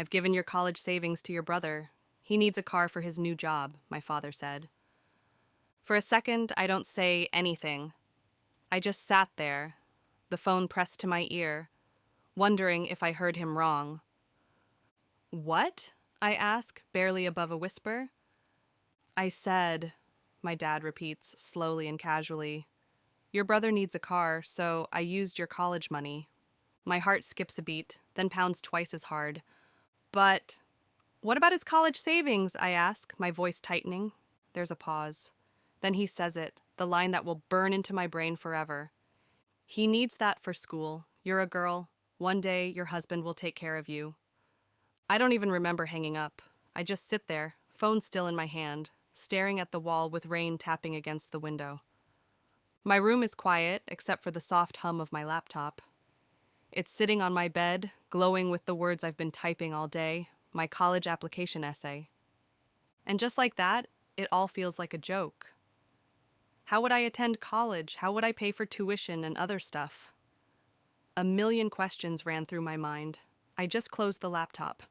I've given your college savings to your brother. He needs a car for his new job, my father said. For a second, I don't say anything. I just sat there, the phone pressed to my ear, wondering if I heard him wrong. What? I ask, barely above a whisper. I said, my dad repeats slowly and casually, your brother needs a car, so I used your college money. My heart skips a beat, then pounds twice as hard. But what about his college savings? I ask, my voice tightening. There's a pause. Then he says it, the line that will burn into my brain forever. He needs that for school. You're a girl. One day, your husband will take care of you. I don't even remember hanging up. I just sit there, phone still in my hand, staring at the wall with rain tapping against the window. My room is quiet, except for the soft hum of my laptop. It's sitting on my bed, glowing with the words I've been typing all day, my college application essay. And just like that, it all feels like a joke. How would I attend college? How would I pay for tuition and other stuff? A million questions ran through my mind. I just closed the laptop.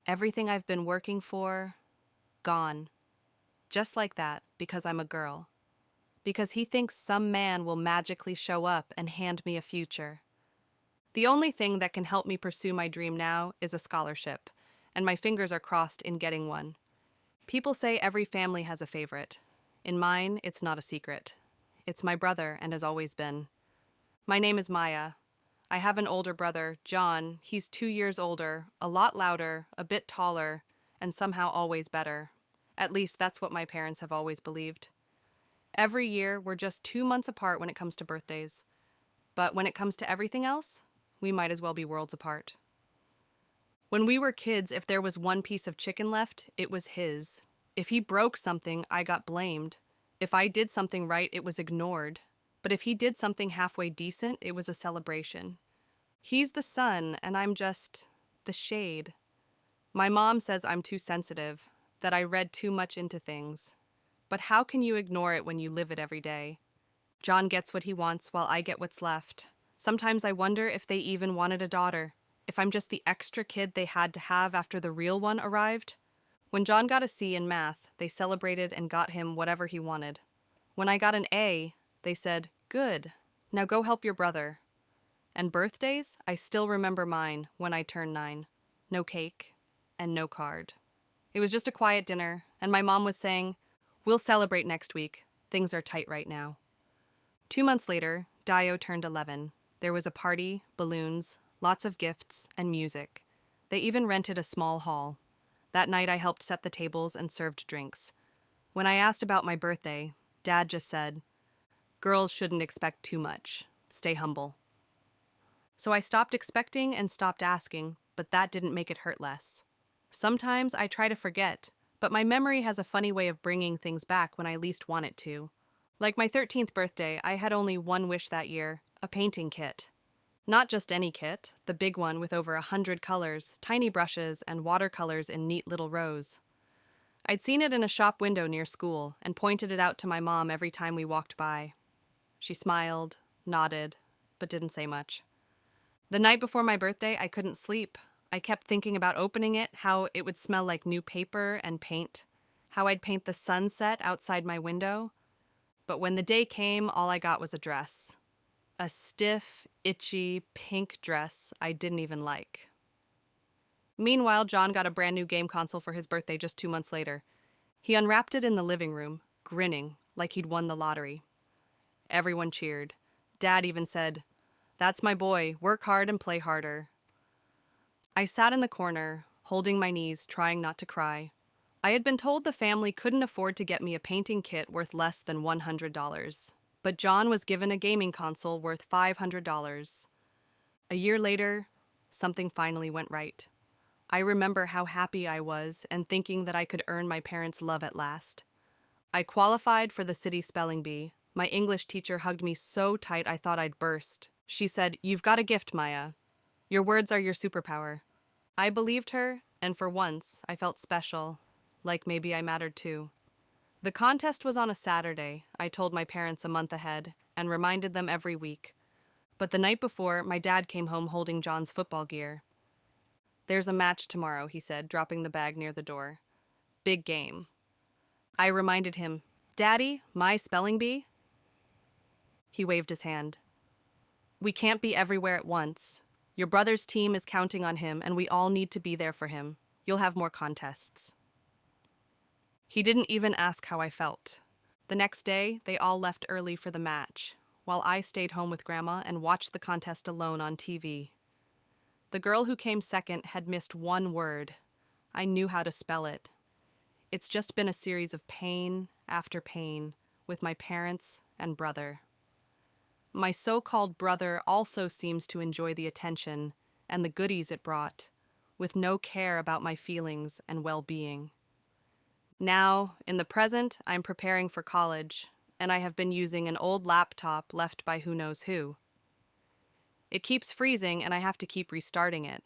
Everything I've been working for, gone. Just like that, because I'm a girl. Because he thinks some man will magically show up and hand me a future. The only thing that can help me pursue my dream now is a scholarship, and my fingers are crossed in getting one. People say every family has a favorite. In mine, it's not a secret. It's my brother and has always been. My name is Maya. I have an older brother, John. He's 2 years older, a lot louder, a bit taller, and somehow always better. At least that's what my parents have always believed. Every year, we're just 2 months apart when it comes to birthdays. But when it comes to everything else, we might as well be worlds apart. When we were kids, if there was one piece of chicken left, it was his. If he broke something, I got blamed. If I did something right, it was ignored. But if he did something halfway decent, it was a celebration. He's the sun, and I'm just the shade. My mom says I'm too sensitive, that I read too much into things. But how can you ignore it when you live it every day? John gets what he wants while I get what's left. Sometimes I wonder if they even wanted a daughter, if I'm just the extra kid they had to have after the real one arrived. When John got a C in math, they celebrated and got him whatever he wanted. When I got an A, they said, "Good, now go help your brother." And birthdays, I still remember mine when I turned 9. No cake and no card. It was just a quiet dinner, and my mom was saying, "We'll celebrate next week. Things are tight right now." 2 months later, Dio turned 11. There was a party, balloons, lots of gifts, and music. They even rented a small hall. That night I helped set the tables and served drinks. When I asked about my birthday, Dad just said, "Girls shouldn't expect too much. Stay humble." So I stopped expecting and stopped asking, but that didn't make it hurt less. Sometimes I try to forget, but my memory has a funny way of bringing things back when I least want it to. Like my 13th birthday, I had only one wish that year, a painting kit. Not just any kit, the big one with over 100 colors, tiny brushes, and watercolors in neat little rows. I'd seen it in a shop window near school and pointed it out to my mom every time we walked by. She smiled, nodded, but didn't say much. The night before my birthday, I couldn't sleep. I kept thinking about opening it, how it would smell like new paper and paint, how I'd paint the sunset outside my window. But when the day came, all I got was a dress. A stiff, itchy, pink dress I didn't even like. Meanwhile, John got a brand new game console for his birthday just 2 months later. He unwrapped it in the living room, grinning like he'd won the lottery. Everyone cheered. Dad even said, "That's my boy, work hard and play harder." I sat in the corner, holding my knees, trying not to cry. I had been told the family couldn't afford to get me a painting kit worth less than $100. But John was given a gaming console worth $500. A year later, something finally went right. I remember how happy I was and thinking that I could earn my parents' love at last. I qualified for the city spelling bee. My English teacher hugged me so tight I thought I'd burst. She said, "You've got a gift, Maya. Your words are your superpower." I believed her, and for once, I felt special, like maybe I mattered too. The contest was on a Saturday, I told my parents a month ahead, and reminded them every week. But the night before, my dad came home holding John's football gear. There's a match tomorrow, he said, dropping the bag near the door. Big game. I reminded him, Daddy, my spelling bee? He waved his hand. We can't be everywhere at once. Your brother's team is counting on him, and we all need to be there for him. You'll have more contests. He didn't even ask how I felt. The next day, they all left early for the match, while I stayed home with Grandma and watched the contest alone on TV. The girl who came second had missed one word. I knew how to spell it. It's just been a series of pain after pain with my parents and brother. My so-called brother also seems to enjoy the attention and the goodies it brought, with no care about my feelings and well-being. Now, in the present, I'm preparing for college, and I have been using an old laptop left by who knows who. It keeps freezing, and I have to keep restarting it.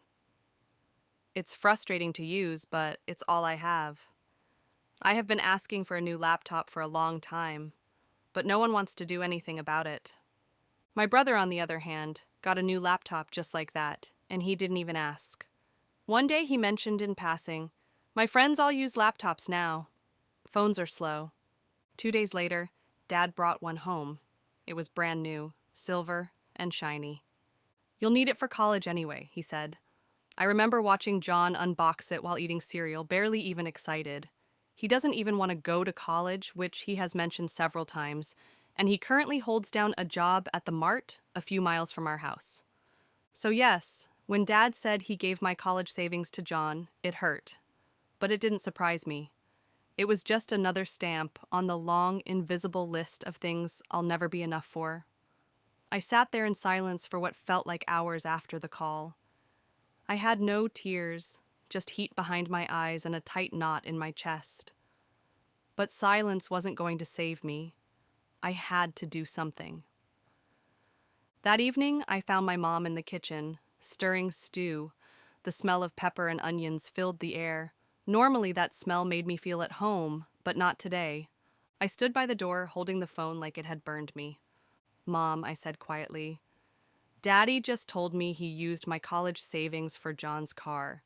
It's frustrating to use, but it's all I have. I have been asking for a new laptop for a long time, but no one wants to do anything about it. My brother, on the other hand, got a new laptop just like that, and he didn't even ask. One day he mentioned in passing, "My friends all use laptops now. Phones are slow." 2 days later, Dad brought one home. It was brand new, silver and shiny. "You'll need it for college anyway," he said. I remember watching John unbox it while eating cereal, barely even excited. He doesn't even want to go to college, which he has mentioned several times, and he currently holds down a job at the Mart a few miles from our house. So yes, when Dad said he gave my college savings to John, it hurt. But it didn't surprise me. It was just another stamp on the long, invisible list of things I'll never be enough for. I sat there in silence for what felt like hours after the call. I had no tears, just heat behind my eyes and a tight knot in my chest. But silence wasn't going to save me. I had to do something. That evening, I found my mom in the kitchen, stirring stew. The smell of pepper and onions filled the air. Normally, that smell made me feel at home, but not today. I stood by the door, holding the phone like it had burned me. "Mom," I said quietly, "Daddy just told me he used my college savings for John's car."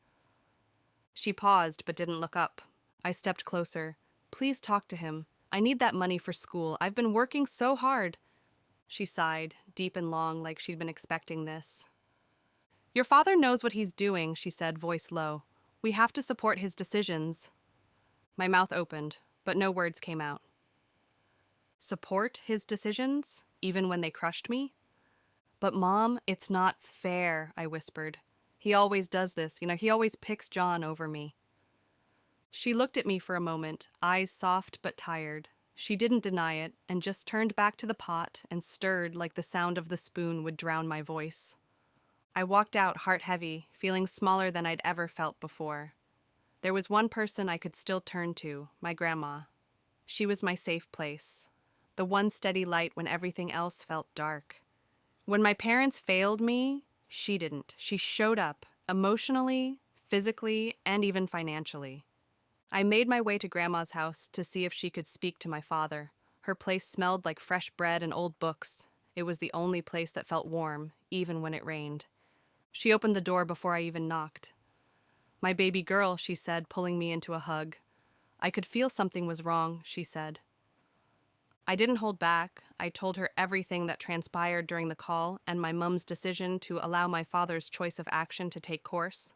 She paused, but didn't look up. I stepped closer. "Please talk to him. I need that money for school. I've been working so hard." She sighed, deep and long, like she'd been expecting this. "Your father knows what he's doing," she said, voice low. "We have to support his decisions." My mouth opened, but no words came out. Support his decisions, even when they crushed me? "But Mom, it's not fair," I whispered. "He always does this, he always picks John over me." She looked at me for a moment, eyes soft but tired. She didn't deny it, and just turned back to the pot and stirred like the sound of the spoon would drown my voice. I walked out heart heavy, feeling smaller than I'd ever felt before. There was one person I could still turn to, my grandma. She was my safe place, the one steady light when everything else felt dark. When my parents failed me, she didn't. She showed up, emotionally, physically, and even financially. I made my way to Grandma's house to see if she could speak to my father. Her place smelled like fresh bread and old books. It was the only place that felt warm, even when it rained. She opened the door before I even knocked. "My baby girl," she said, pulling me into a hug. "I could feel something was wrong," she said. I didn't hold back. I told her everything that transpired during the call and my mum's decision to allow my father's choice of action to take course.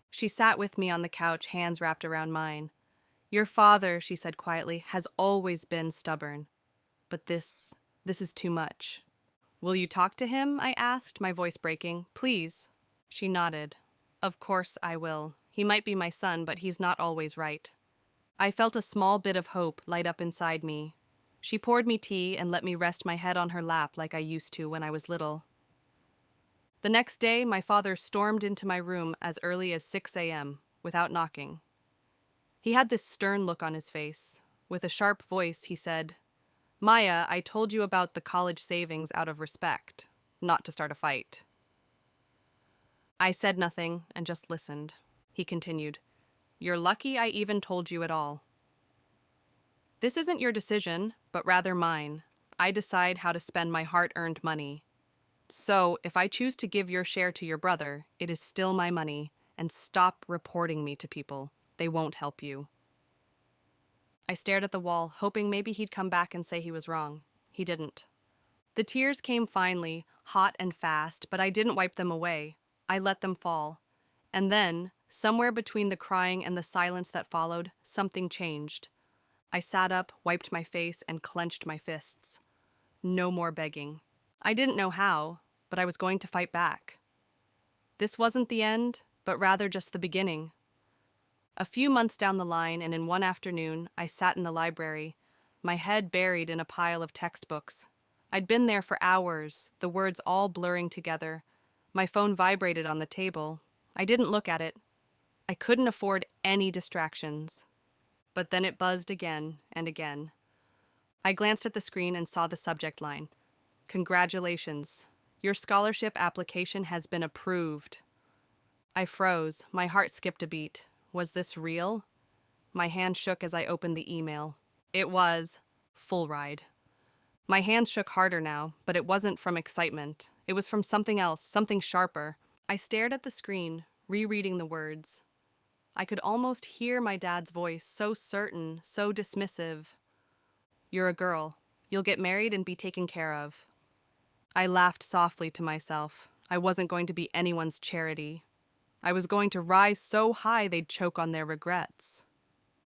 She sat with me on the couch, hands wrapped around mine. "Your father," she said quietly, "has always been stubborn. But this is too much." "Will you talk to him?" I asked, my voice breaking. "Please." She nodded. "Of course I will. He might be my son, but he's not always right." I felt a small bit of hope light up inside me. She poured me tea and let me rest my head on her lap like I used to when I was little. The next day, my father stormed into my room as early as 6 a.m., without knocking. He had this stern look on his face. With a sharp voice, he said, "Maya, I told you about the college savings out of respect, not to start a fight." I said nothing and just listened. He continued, "You're lucky I even told you at all. This isn't your decision, but rather mine. I decide how to spend my hard-earned money. So, if I choose to give your share to your brother, it is still my money, and stop reporting me to people. They won't help you. I stared at the wall, hoping maybe he'd come back and say he was wrong. He didn't. The tears came finally, hot and fast, but I didn't wipe them away. I let them fall. And then, somewhere between the crying and the silence that followed, something changed. I sat up, wiped my face, and clenched my fists. No more begging. I didn't know how, but I was going to fight back. This wasn't the end, but rather just the beginning. A few months down the line, and in one afternoon, I sat in the library, my head buried in a pile of textbooks. I'd been there for hours, the words all blurring together. My phone vibrated on the table. I didn't look at it. I couldn't afford any distractions. But then it buzzed again and again. I glanced at the screen and saw the subject line. Congratulations. Your scholarship application has been approved. I froze. My heart skipped a beat. Was this real? My hand shook as I opened the email. It was full ride. My hands shook harder now, but it wasn't from excitement. It was from something else, something sharper. I stared at the screen, rereading the words. I could almost hear my dad's voice, so certain, so dismissive. You're a girl. You'll get married and be taken care of. I laughed softly to myself. I wasn't going to be anyone's charity. I was going to rise so high they'd choke on their regrets.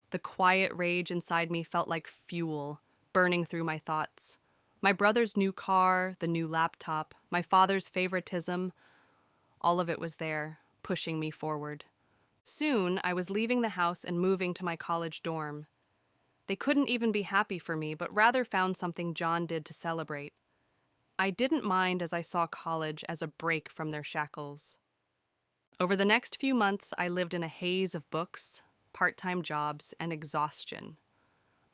The quiet rage inside me felt like fuel, burning through my thoughts. My brother's new car, the new laptop, my father's favoritism, all of it was there, pushing me forward. Soon, I was leaving the house and moving to my college dorm. They couldn't even be happy for me, but rather found something John did to celebrate. I didn't mind as I saw college as a break from their shackles. Over the next few months, I lived in a haze of books, part-time jobs, and exhaustion.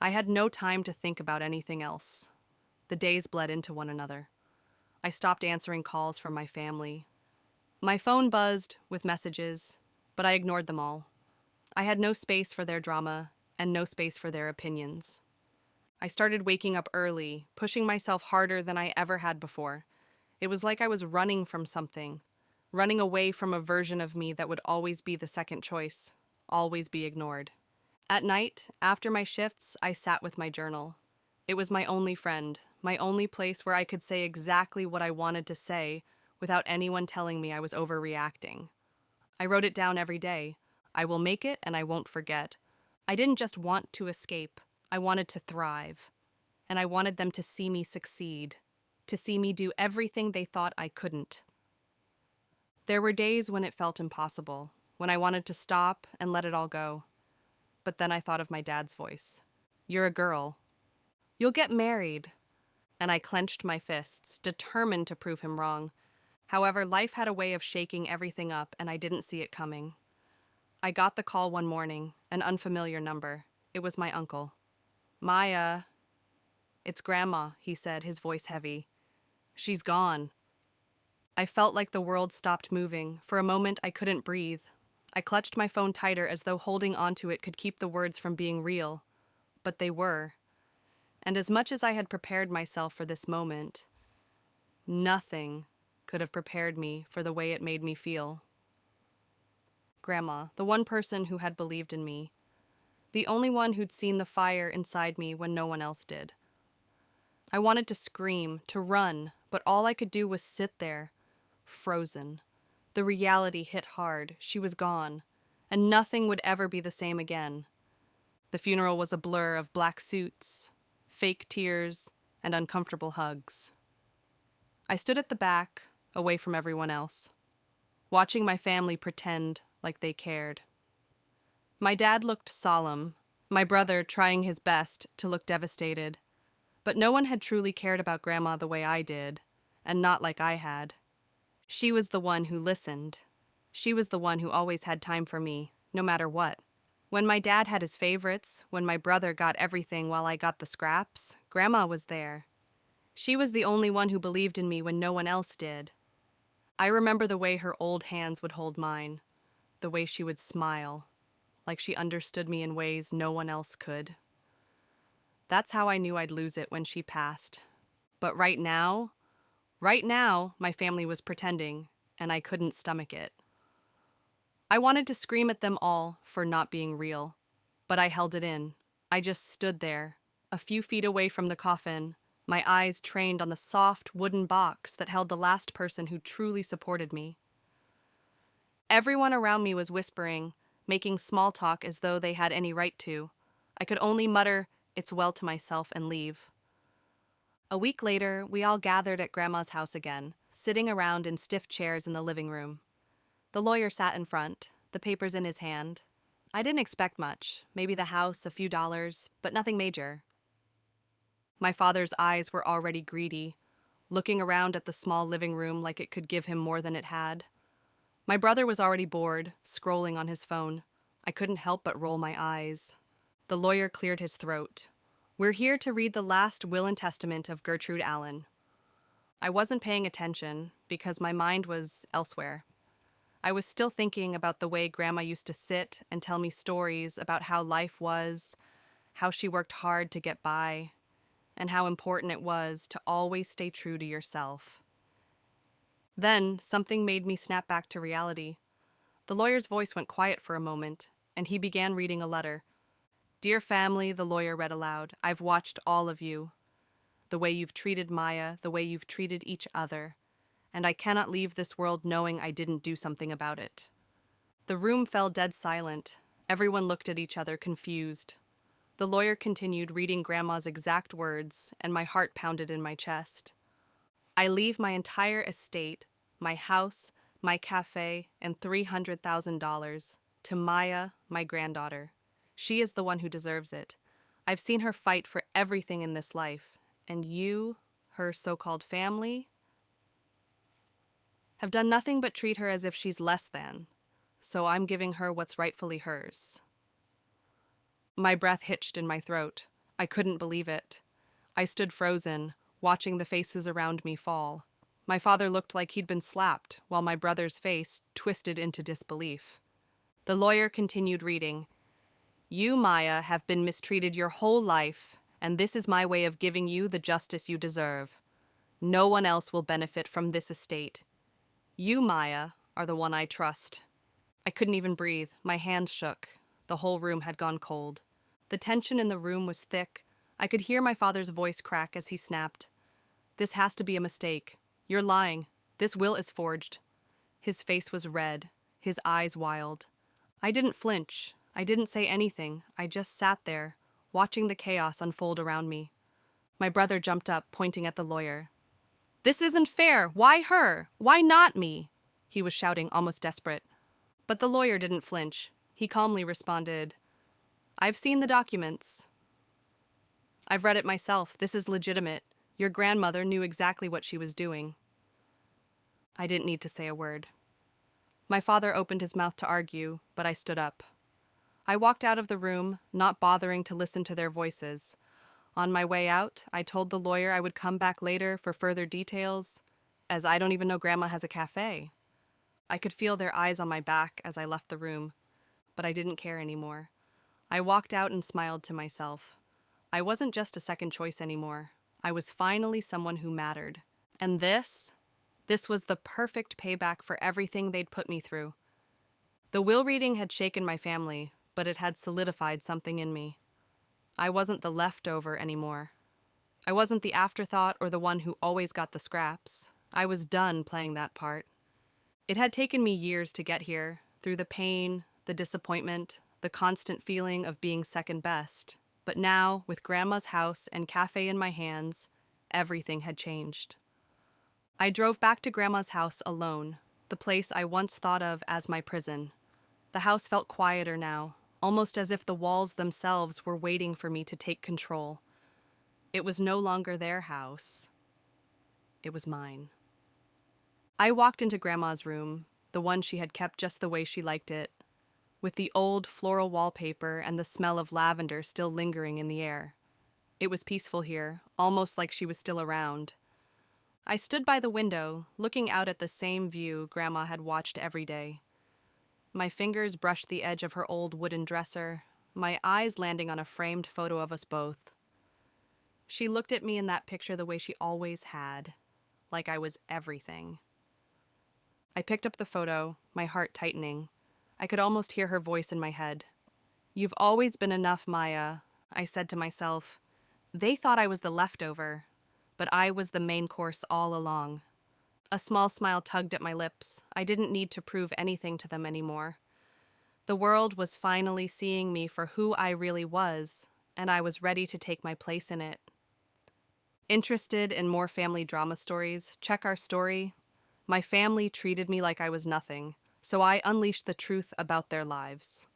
I had no time to think about anything else. The days bled into one another. I stopped answering calls from my family. My phone buzzed with messages, but I ignored them all. I had no space for their drama and no space for their opinions. I started waking up early, pushing myself harder than I ever had before. It was like I was running from something, running away from a version of me that would always be the second choice, always be ignored. At night, after my shifts, I sat with my journal. It was my only friend, my only place where I could say exactly what I wanted to say without anyone telling me I was overreacting. I wrote it down every day. I will make it and I won't forget. I didn't just want to escape. I wanted to thrive. And I wanted them to see me succeed, to see me do everything they thought I couldn't. There were days when it felt impossible, when I wanted to stop and let it all go. But then I thought of my dad's voice. You're a girl. You'll get married. And I clenched my fists, determined to prove him wrong. However, life had a way of shaking everything up, and I didn't see it coming. I got the call one morning, an unfamiliar number. It was my uncle. Maya. It's Grandma, he said, his voice heavy. She's gone. I felt like the world stopped moving. For a moment, I couldn't breathe. I clutched my phone tighter as though holding onto it could keep the words from being real. But they were. And as much as I had prepared myself for this moment, nothing could have prepared me for the way it made me feel. Grandma, the one person who had believed in me, the only one who'd seen the fire inside me when no one else did. I wanted to scream, to run, but all I could do was sit there, frozen. The reality hit hard. She was gone, and nothing would ever be the same again. The funeral was a blur of black suits, fake tears, and uncomfortable hugs. I stood at the back, away from everyone else, watching my family pretend like they cared. My dad looked solemn, my brother trying his best to look devastated, but no one had truly cared about Grandma the way I did, and not like I had. She was the one who listened. She was the one who always had time for me, no matter what. When my dad had his favorites, when my brother got everything while I got the scraps, Grandma was there. She was the only one who believed in me when no one else did. I remember the way her old hands would hold mine, the way she would smile, like she understood me in ways no one else could. That's how I knew I'd lose it when she passed. But right now, my family was pretending, and I couldn't stomach it. I wanted to scream at them all for not being real, but I held it in. I just stood there, a few feet away from the coffin, my eyes trained on the soft wooden box that held the last person who truly supported me. Everyone around me was whispering, making small talk as though they had any right to. I could only mutter, "It's well," to myself and leave. A week later, we all gathered at Grandma's house again, sitting around in stiff chairs in the living room. The lawyer sat in front, the papers in his hand. I didn't expect much, maybe the house, a few dollars, but nothing major. My father's eyes were already greedy, looking around at the small living room like it could give him more than it had. My brother was already bored, scrolling on his phone. I couldn't help but roll my eyes. The lawyer cleared his throat. "We're here to read the last will and testament of Gertrude Allen." I wasn't paying attention because my mind was elsewhere. I was still thinking about the way Grandma used to sit and tell me stories about how life was, how she worked hard to get by, and how important it was to always stay true to yourself. Then something made me snap back to reality. The lawyer's voice went quiet for a moment, and he began reading a letter. "Dear family," the lawyer read aloud, "I've watched all of you. The way you've treated Maya, the way you've treated each other, and I cannot leave this world knowing I didn't do something about it." The room fell dead silent. Everyone looked at each other, confused. The lawyer continued reading Grandma's exact words, and my heart pounded in my chest. "I leave my entire estate, my house, my cafe, and $300,000 to Maya, my granddaughter. She is the one who deserves it. I've seen her fight for everything in this life, and you, her so-called family, have done nothing but treat her as if she's less than, so I'm giving her what's rightfully hers." My breath hitched in my throat. I couldn't believe it. I stood frozen, watching the faces around me fall. My father looked like he'd been slapped, while my brother's face twisted into disbelief. The lawyer continued reading. "You, Maya, have been mistreated your whole life, and this is my way of giving you the justice you deserve. No one else will benefit from this estate. You, Maya, are the one I trust." I couldn't even breathe. My hands shook. The whole room had gone cold. The tension in the room was thick. I could hear my father's voice crack as he snapped. "This has to be a mistake. You're lying. This will is forged." His face was red, his eyes wild. I didn't flinch. I didn't say anything. I just sat there, watching the chaos unfold around me. My brother jumped up, pointing at the lawyer. "This isn't fair. Why her? Why not me?" He was shouting, almost desperate. But the lawyer didn't flinch. He calmly responded, "I've seen the documents. I've read it myself. This is legitimate. Your grandmother knew exactly what she was doing." I didn't need to say a word. My father opened his mouth to argue, but I stood up. I walked out of the room, not bothering to listen to their voices. On my way out, I told the lawyer I would come back later for further details, as I don't even know Grandma has a cafe. I could feel their eyes on my back as I left the room, but I didn't care anymore. I walked out and smiled to myself. I wasn't just a second choice anymore. I was finally someone who mattered. And this was the perfect payback for everything they'd put me through. The will reading had shaken my family, but it had solidified something in me. I wasn't the leftover anymore. I wasn't the afterthought or the one who always got the scraps. I was done playing that part. It had taken me years to get here, through the pain, the disappointment, the constant feeling of being second best. But now, with Grandma's house and cafe in my hands, everything had changed. I drove back to Grandma's house alone, the place I once thought of as my prison. The house felt quieter now, almost as if the walls themselves were waiting for me to take control. It was no longer their house. It was mine. I walked into Grandma's room, the one she had kept just the way she liked it, with the old floral wallpaper and the smell of lavender still lingering in the air. It was peaceful here, almost like she was still around. I stood by the window, looking out at the same view Grandma had watched every day. My fingers brushed the edge of her old wooden dresser, my eyes landing on a framed photo of us both. She looked at me in that picture the way she always had, like I was everything. I picked up the photo, my heart tightening. I could almost hear her voice in my head. "You've always been enough, Maya," I said to myself. They thought I was the leftover, but I was the main course all along. A small smile tugged at my lips. I didn't need to prove anything to them anymore. The world was finally seeing me for who I really was, and I was ready to take my place in it. Interested in more family drama stories? Check our story. My family treated me like I was nothing, so I unleashed the truth about their lives.